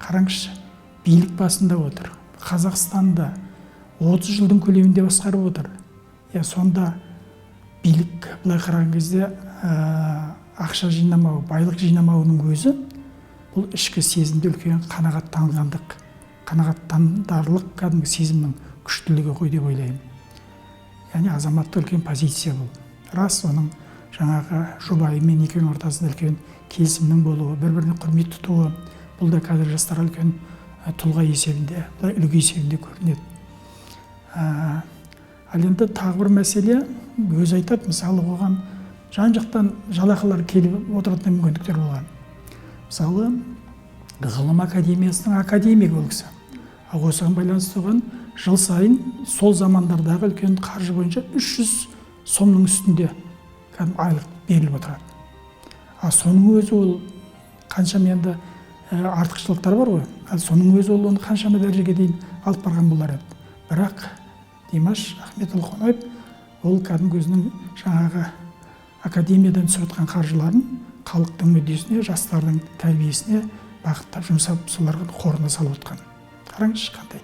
Қараңызшы, билік басында отыр. Қазақстанда 30 жылдың көлемінде басқарып отыр. Сонда билік былай қараған кезде ақша жинамау, байлық жинамауының өзі бұл ішкі сезімде үлкен қанағаттанғандық, қанағаттандарлық кәдімгі сезімнің күштілігі ғой деп ойлаймын. Яғни азаматта үлкен позиция бұл. Рас, оның жаңағы жұбайымен екеуінің ортасында үлкен келісімнің болуы, бір-біріне құрмет тұтуы, бұл да қазір жастарға үлкен тұлға есебінде, үлгі есебінде көрінеді. Ал енді тағы бір мәселе, өзі айтады, мысалы оған жан-жақтан жалақылар келіп отыратын мүмкіндіктер болған. Мысалы, ғылым академиясының академигі ол кісі. Осыған байланысты оған жыл сайын сол замандардағы үлкен қаржы бойынша 300 сомның үстінде айлық беріліп отырады. Соның өзі ол қаншама енді артықшылықтар бар ғой. Соның өзі ол оны қаншама дәрежеге дейін алып барған болар еді. Бірақ Димаш Ахметұлы Қонаев ол кәдімгі өзінің жаңағы академиядан түсіп жатқан қаржыларын халықтың мүддесіне, жастардың тәрбиесіне бағыттап жұмсап, соларға қорына салып отқан. Қараңызшы қандай